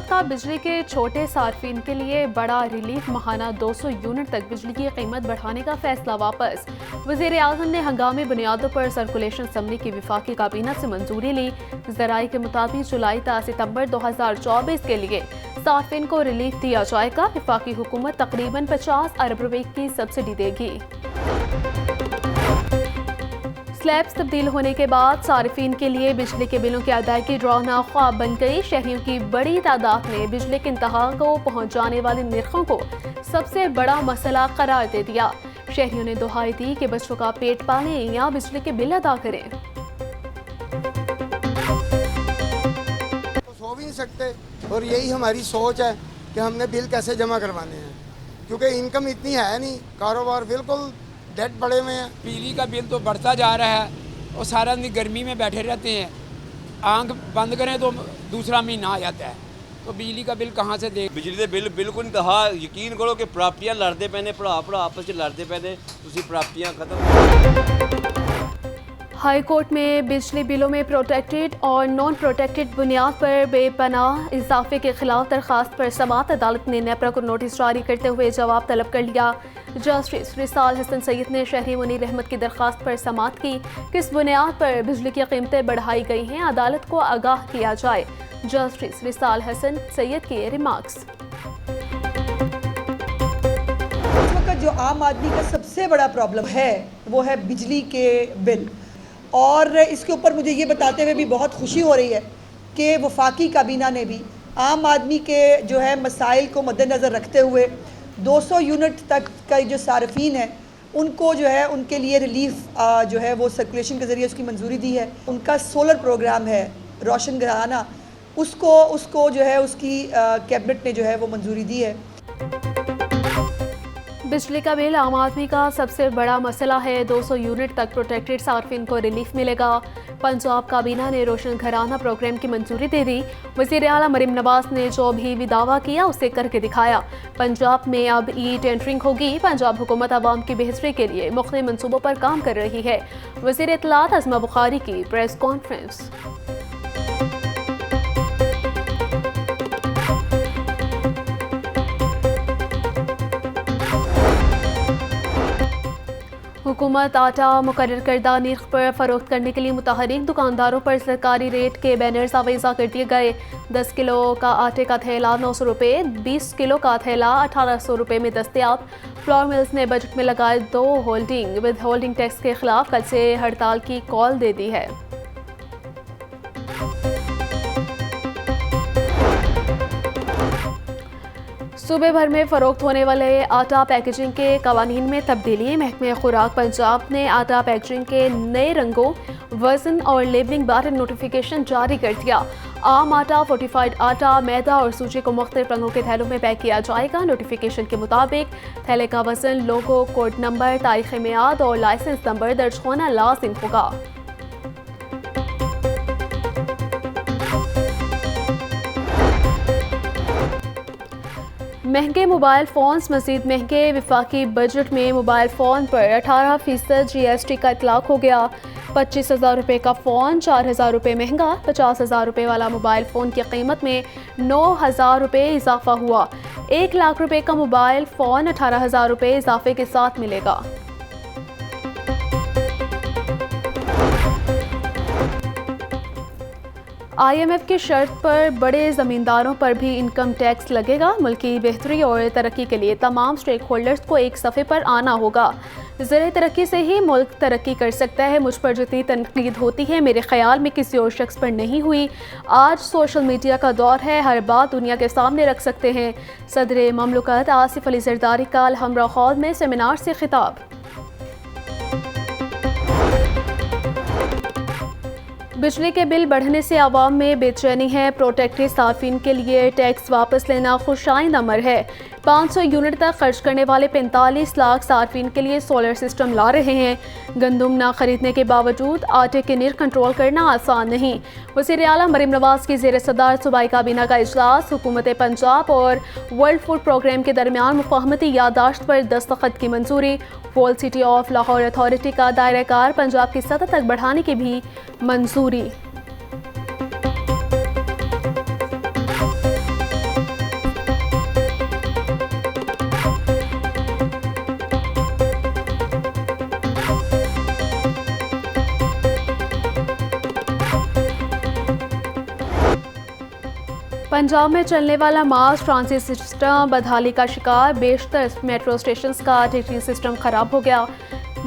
हुकूमत का बिजली के छोटे सार्फिन के लिए बड़ा रिलीफ माहाना 200 यूनिट तक बिजली की कीमत बढ़ाने का फैसला वापस। वज़ीर आज़म ने हंगामी बुनियादों पर सर्कुलेशन असम्बली की वफाकी काबीना से मंजूरी ली। ज़राई के मुताबिक जुलाई ta सितंबर 2024 के लिए सार्फिन को रिलीफ दिया जाएगा। वफाकी हुकूमत तकरीबन 50 अरब रुपए की सब्सिडी देगी। स्लैब्स तब्दील होने के बाद सार्फिन के लिए बिजली के बिलों की अदायगी रौना ख्वाब बन गई। शहरियों की बड़ी तादाद ने बिजली के इंतहा को पहुंच जाने वाले निर्खों को सबसे बड़ा मसला करार दे दिया। शहरियों ने दुहाई दी कि बच्चों का पेट पालें या बिजली के बिल अदा करें। तो सो भी नहीं सकते और यही हमारी सोच है कि हमने बिल कैसे जमा करवाने हैं, क्योंकि इनकम इतनी है नहीं, कारोबार बिल्कुल डेट पड़े हुए हैं। बिजली का बिल तो बढ़ता जा रहा है और सारा दिन गर्मी में बैठे रहते हैं, आंख बंद करें तो दूसरा महीना आ जाता है, तो बिजली का बिल कहाँ से दे। बिजली के बिल बिल्कुल इंतहा। यकीन करो कि प्राप्तियां लड़ते पे ने, भरा आपस में लड़ते पे ने, उसी प्राप्तियां खत्म। हाई कोर्ट में बिजली बिलों में प्रोटेक्टेड और नॉन प्रोटेक्टेड बुनियाद पर बेपनाह इजाफे के खिलाफ दरखास्त पर समाअत अदालत ने नेपरा को नोटिस जारी करते हुए जवाब तलब कर लिया। जस्टिस रिसाल हसन सैयद ने शहरी मुनीर अहमद की दरखास्त पर समाअत की। किस बुनियाद पर बिजली की कीमतें बढ़ाई गई हैं, अदालत को आगाह किया जाए। जस्टिस रिसाल हसन सैयद के रिमार्क्स। इस वक्त जो आम आदमी का सबसे बड़ा प्रॉब्लम है वो है बिजली के बिल, और इसके ऊपर मुझे ये बताते हुए भी बहुत खुशी हो रही है कि वफाकी काबीना ने भी आम आदमी के जो है मसाइल को मद्देनज़र रखते हुए 200 यूनिट तक का जो सार्फिन है उनको जो है उनके लिए रिलीफ जो है वो सर्कुलेशन के ज़रिए उसकी मंजूरी दी है। उनका सोलर प्रोग्राम है रोशन घराना, उसको जो है उसकी कैबिनेट ने जो है वो मंजूरी दी है। बिजली का बिल आम आदमी का सबसे बड़ा मसला है। 200 यूनिट तक प्रोटेक्टेड सार्फिन को रिलीफ मिलेगा। पंजाब काबीना ने रोशन घराना प्रोग्राम की मंजूरी दे दी। वज़ीर आला मरीम नवाज ने जो भी दावा किया उसे करके दिखाया। पंजाब में अब ई टेंडरिंग होगी। पंजाब हुकूमत आवाम की बेहतरी के लिए मुख्तलिफ मनसूबों पर काम कर रही है। वज़ीर इत्तलात अज़मा बुखारी की प्रेस कॉन्फ्रेंस। हुकूमत आटा मुकर्रर करदा निर्ख पर फ़रोख्त करने के लिए मुतहरिक दुकानदारों पर सरकारी रेट के बैनर्स आवेज़ा कर दिए गए। 10 किलो का आटे का थैला 900 रुपये, 20 किलो का थैला 1800 रुपये में दस्तयाब। फ्लोर मिल्स ने बजट में लगाए 2 होल्डिंग विद होल्डिंग टैक्स के खिलाफ कल से हड़ताल की कॉल दे दी है। सूबे भर में फ़रोख्त होने वाले आटा पैकेजिंग के कवानीन में तब्दीली। महकमे खुराक पंजाब ने आटा पैकेजिंग के नए रंगों, वज़न और लेबलिंग बारे नोटिफिकेशन जारी कर दिया। आम आटा, फोर्टिफाइड आटा, मैदा और सूजी को मुख्तलिफ रंगों के थैलों में पैक किया जाएगा। नोटिफिकेशन के मुताबिक थैले का वज़न, लोगो, कोड नंबर, तारीख़ मियाद और लाइसेंस नंबर दर्ज होना लाजिम होगा। महंगे मोबाइल फ़ोन्स मज़ीद महंगे। वफाकी बजट में मोबाइल फ़ोन पर 18% GST का इतलाक़ हो गया। 25,000 रुपये का फ़ोन 4,000 रुपये महंगा। 50,000 रुपये वाला मोबाइल फ़ोन की कीमत में 9,000 रुपये इजाफा हुआ। 1 लाख रुपये का मोबाइल फ़ोन 18,000 रुपये इजाफे के साथ मिलेगा। IMF की शर्त पर बड़े ज़मींदारों पर भी इनकम टैक्स लगेगा। मुल्क की बेहतरी और तरक्की के लिए तमाम स्टेक होल्डर्स को एक सफ़े पर आना होगा। ज़रिए तरक्की से ही मुल्क तरक्की कर सकता है। मुझ पर जितनी तनकीद होती है मेरे ख्याल में किसी और शख्स पर नहीं हुई। आज सोशल मीडिया का दौर है, हर बात दुनिया के सामने रख सकते हैं। सदर ममलकत आसिफ अली जरदारी का अलहम्रा हॉल में सेमिनार से खिताब। बिजली के बिल बढ़ने से आवाम में बेचैनी है। प्रोटेक्टेड सार्फिन के लिए टैक्स वापस लेना खुशाइंद अमर है। 500 यूनिट तक खर्च करने वाले 45 लाख सार्फिन के लिए सोलर सिस्टम ला रहे हैं। गंदम ना खरीदने के बावजूद आटे के निर्ख कंट्रोल करना आसान नहीं। वज़ीर आला मरीम नवाज की ज़ेर सदार सूबाई काबीना का इजलास। हुकूमत पंजाब और वर्ल्ड फूड प्रोग्राम के दरमियान मुफाहमती यादाश्त पर दस्तखत की मंजूरी। Wall city of Lahore authority का दायरा कार पंजाब की सतह तक बढ़ाने की भी मंजूरी। पंजाब में चलने वाला मास ट्रांजिट सिस्टम बदहाली का शिकार। बेशतर मेट्रो स्टेशंस का टिकटिंग सिस्टम खराब हो गया।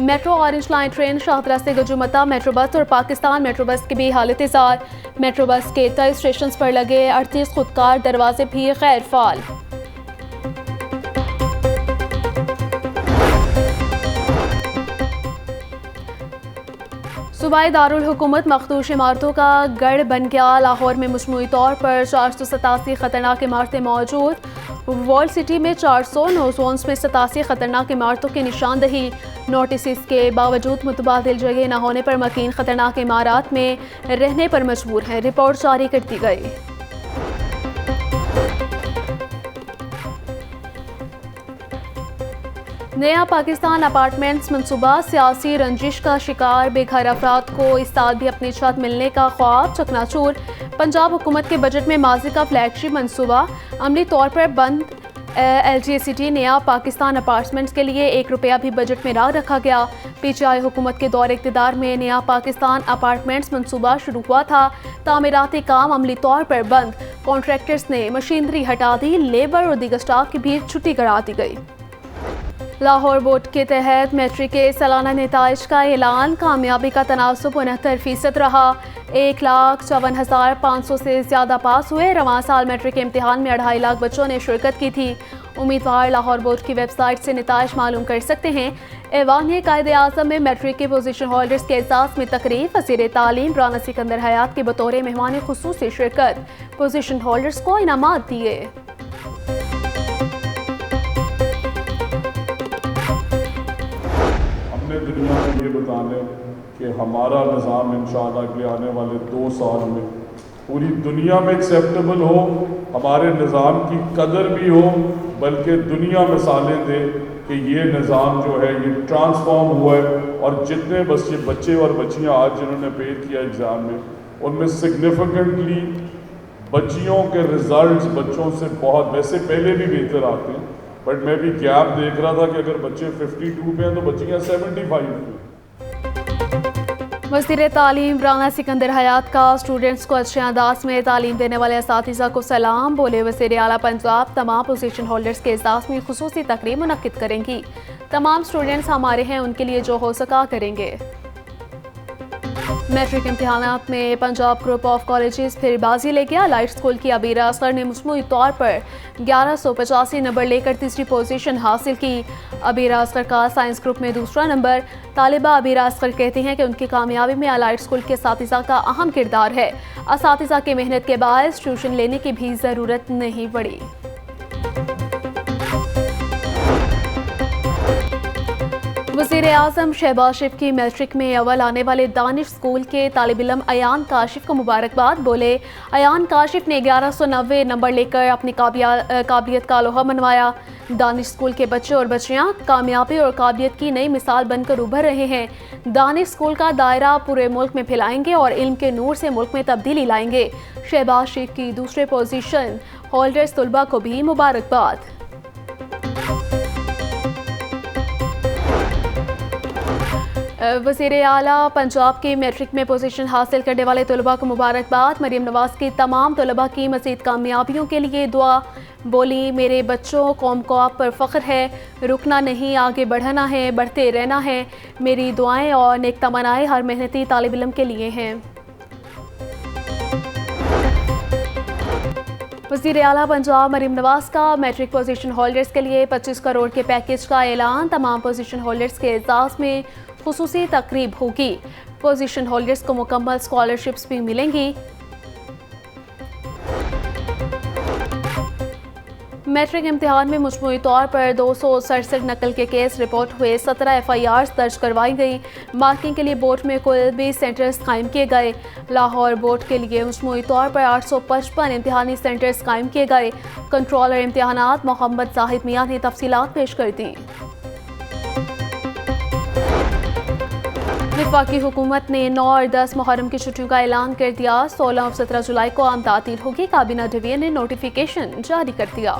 Metro orange line train Shahdara से गजुमता मेट्रो बस और पाकिस्तान मेट्रो बस की भी हालत इज़ार। मेट्रो बस के 23 स्टेशन पर लगे 38 खुदकार दरवाजे भी गैर फाल। सूबाई दारुल हुकूमत मखदूश इमारतों का गढ़ बन गया। लाहौर में मजमूई तौर पर 487 खतरनाक इमारतें मौजूद। वर्ल्ड सिटी में 400, नो जोन्स में 87 खतरनाक इमारतों की निशानदही। नोटिस के बावजूद मुतबादिल जगह न होने पर मकीन खतरनाक इमारत में रहने पर मजबूर हैं। रिपोर्ट जारी कर दी गई। नया पाकिस्तान अपार्टमेंट्स मंसूबा सियासी रंजिश का शिकार। बेघर अफराद को इस साल भी अपनी छत मिलने का ख्वाब चकनाचूर। पंजाब हुकूमत के बजट में माजी का फ्लैगशिप मंसूबा अमली तौर पर बंद। LGCT नया पाकिस्तान अपार्टमेंट्स के लिए ₹1 भी बजट में ना रखा गया। PTI हुकूमत के दौर इक़्तिदार में नया पाकिस्तान अपार्टमेंट्स मंसूबा शुरू हुआ था। तामीराती काम अमली तौर पर बंद। कॉन्ट्रैक्टर्स ने मशीनरी हटा दी। लेबर और दीगर स्टाफ की भी छुट्टी करा दी गई। लाहौर बोर्ड के तहत मैट्रिक के सालाना नताइज का ऐलान। कामयाबी का तनासुब 69% रहा। 1,54,500 से ज़्यादा पास हुए। रवां साल मैट्रिक के इम्तिहान में 2.5 लाख बच्चों ने शिरकत की थी। उम्मीदवार लाहौर बोर्ड की वेबसाइट से नताइज मालूम कर सकते हैं। ऐवान कायदे आज़म में मैट्रिक के पोजीशन होल्डर्स के एहसास में तकरीब। वज़ीर तालीम राना सिकंदर हयात के बतौर मेहमान खुसूसी शिरकत। पोजीशन होल्डर्स को इनामात दिए। दुनिया को ये बताने कि हमारा निज़ाम इंशाअल्लाह अगले आने वाले 2 साल में पूरी दुनिया में एक्सेप्टेबल हो, हमारे निज़ाम की कदर भी हो, बल्कि दुनिया मिसालें दे कि ये निज़ाम जो है ये ट्रांसफॉर्म हुआ है। और जितने बच्चे और बच्चियाँ आज जिन्होंने पेश किया एग्ज़ाम में, उनमें सिग्निफिकेंटली बच्चियों के रिज़ल्ट्स बच्चों से बहुत वैसे पहले भी बेहतर आते हैं, बट मैं भी गैप देख रहा था कि अगर बच्चे 52 पे हैं तो बच्चियाँ 75 पे। वज़ीर तालीम राना सिकंदर हयात का स्टूडेंट्स को अच्छे अंदाज में तालीम देने वाले असातिज़ा को सलाम। बोले वज़ीर आला पंजाब तमाम पोजीशन होल्डर्स के एहसास में खुसूसी तकरीब मुनक्किद करेंगी। तमाम स्टूडेंट्स हमारे हैं, उनके लिए जो हो सका करेंगे। मैट्रिक इम्तिहानात में पंजाब ग्रुप ऑफ कॉलेजेस फिर बाजी ले गया। लाइट स्कूल की अबीरा असगर ने मजमूई तौर पर 1185 नंबर लेकर तीसरी पोजीशन हासिल की। अबीरा असगर का साइंस ग्रुप में दूसरा नंबर। तालिबा अबीरा असगर कहती हैं कि उनकी कामयाबी में लाइट स्कूल के असातिज़ा का अहम किरदार है। असातिज़ा की मेहनत के बायस ट्यूशन लेने की भी ज़रूरत नहीं पड़ी। वज़ीर आज़म शहबाज शरीफ की मैट्रिक में अव्वल आने वाले दानिश स्कूल के तालिब इल्म अयान काशिफ को मुबारकबाद। बोले अयान काशिफ ने 1190 नंबर लेकर अपनी काबिलियत का लोहा मनवाया। दानिश स्कूल के बच्चे और बच्चियाँ कामयाबी और काबिलियत की नई मिसाल बनकर उभर रहे हैं। दानिश स्कूल का दायरा पूरे मुल्क में फैलाएंगे और इल्म के नूर से मुल्क में तब्दीली लाएंगे। शहबाज शरीफ की दूसरे पोजीशन होल्डर्स तलबा को भी मुबारकबाद। वज़ीर आला पंजाब की मैट्रिक में पोजीशन हासिल करने वाले तलबा को मुबारकबाद। मरीम नवाज़ की तमाम तलबा की मज़ीद कामयाबियों के लिए दुआ। बोली मेरे बच्चों कौम को आप पर फ़ख्र है, रुकना नहीं, आगे बढ़ना है, बढ़ते रहना है। मेरी दुआएं और नेक तमन्नाएं हर मेहनती तालिब इल्म के लिए हैं। वज़ीर आला पंजाब मरीम नवाज़ का मैट्रिक पोजीशन होल्डर्स के लिए 25 करोड़ के पैकेज का ऐलान। तमाम पोजीशन होल्डर्स के एजाज़ में खुसूसी तकरीब होगी। पोजीशन होल्डर्स को मुकम्मल स्कॉलरशिप्स भी मिलेंगी। मैट्रिक इम्तिहान में मजमूई तौर पर 267 नकल के केस रिपोर्ट हुए। 17 FIRs दर्ज करवाई गई। मार्किंग के लिए बोर्ड में कुल 20 सेंटर्स कायम किए गए। लाहौर बोर्ड के लिए मजमूई तौर पर 855 इम्तिहानी सेंटर्स कायम किए गए। कंट्रोलर इम्तिहानात मोहम्मद जाहिद मियाँ ने तफसीलात पेश कर दी। वफाकी हुकूमत ने 9 और 10 मुहर्रम की छुट्टियों का ऐलान कर दिया। 16 और 17 जुलाई को आम तातील होगी। काबीना डिवीजन ने नोटिफिकेशन जारी कर दिया।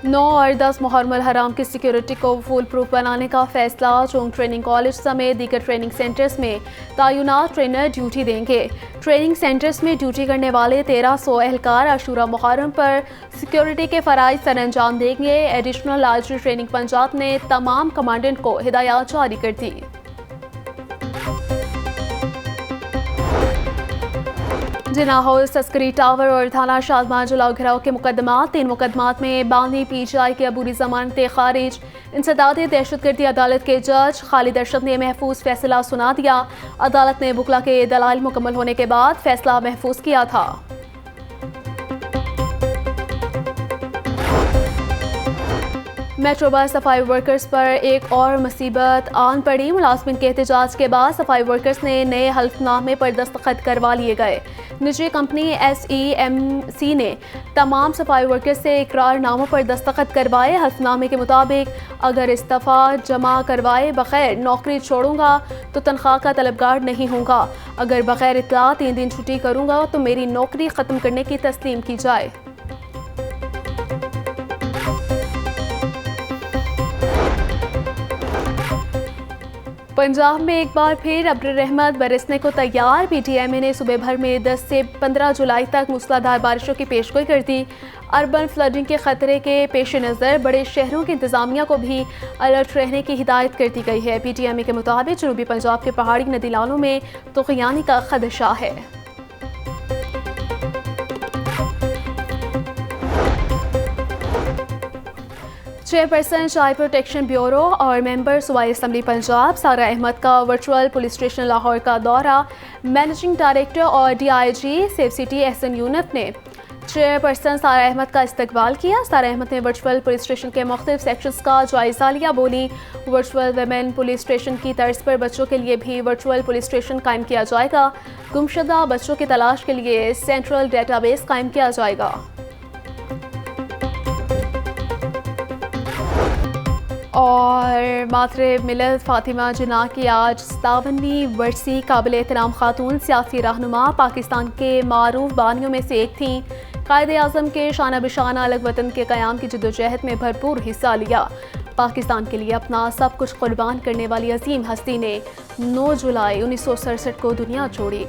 9 और 10 मुहर्रम हराम की सिक्योरिटी को फुल प्रूफ बनाने का फैसला। चोंग ट्रेनिंग कॉलेज समेत दीगर ट्रेनिंग सेंटर्स में तैनात ट्रेनर ड्यूटी देंगे। ट्रेनिंग सेंटर्स में ड्यूटी करने वाले 1300 एहलकार आशूरा मुहर्रम पर सिक्योरिटी के फ़राइज़ सर अंजाम देंगे। एडिशनल आर्चरी ट्रेनिंग पंजाब ने तमाम कमांडेंट को हिदायत जारी कर दी। जिना हाउस, तस्करी टावर और थाना शादमान जलाओ घिराव के मुकदमात। 3 मुकदमात में बानी PGI की अबूरी जमानत खारिज। इंसदाद दहशतगर्दी अदालत के जज खालिद अरशद ने महफूज फैसला सुना दिया। अदालत ने बुकला के दलाइल मुकम्मल होने के बाद फैसला महफूज किया था। मेट्रो बस सफाई वर्कर्स पर एक और मुसीबत आन पड़ी। मुलाजमिन के एहतजाज के बाद सफाई वर्कर्स ने नए हल्फनामे पर दस्तखत करवा लिए गए। निजी कंपनी SEMC ने तमाम सफाई वर्कर्स से इकरारनामों पर दस्तखत करवाए। हल्फनामे के मुताबिक अगर इस्तीफ़ा जमा करवाए बगैर नौकरी छोड़ूंगा तो तनख्वाह का तलबगार नहीं होगा। अगर बगैर इत्तला 3 दिन छुट्टी करूंगा तो मेरी नौकरी ख़त्म करने की तस्लीम की जाए। पंजाब में एक बार फिर अब्र रहमत बरसने को तैयार। PTMA ने सुबह भर में 10 से 15 जुलाई तक मूसलाधार बारिशों की पेशगोई कर दी। अर्बन फ्लडिंग के खतरे के पेश नज़र बड़े शहरों की इंतजामिया को भी अलर्ट रहने की हिदायत कर दी गई है। PTMA के मुताबिक जनूबी पंजाब के पहाड़ी नदी नालों में तुग़यानी का खदशा है। चेयरपर्सन चाइल्ड प्रोटेक्शन ब्यूरो और मेंबर सूबाई असम्बली पंजाब सारा अहमद का वर्चुअल पुलिस स्टेशन लाहौर का दौरा। मैनेजिंग डायरेक्टर और DIG सेफ सिटी एहसन यूनिट ने चेयरपर्सन सारा अहमद का इस्तकबाल किया। सारा अहमद ने वर्चुअल पुलिस स्टेशन के मुख्तलिफ सेक्शंस का जायज़ा लिया। बोली, वर्चुअल वुमेन पुलिस स्टेशन की तर्ज पर बच्चों के लिए भी वर्चुअल पुलिस स्टेशन कायम किया जाएगा। गुमशुदा बच्चों की तलाश के लिए सेंट्रल डेटाबेस कायम किया जाएगा। और मातरे मिलत फातिमा जिन्ना की आज 57वीं वर्सी। काबिल एहतराम खातून सियासी रहनुमा पाकिस्तान के मारूफ बानियों में से एक थी। कायद-ए-आज़म के शाना बिशाना अलग वतन के क़याम की जद्दोजहद में भरपूर हिस्सा लिया। पाकिस्तान के लिए अपना सब कुछ कुर्बान करने वाली अजीम हस्ती ने 9 जुलाई 1967 को दुनिया छोड़ी।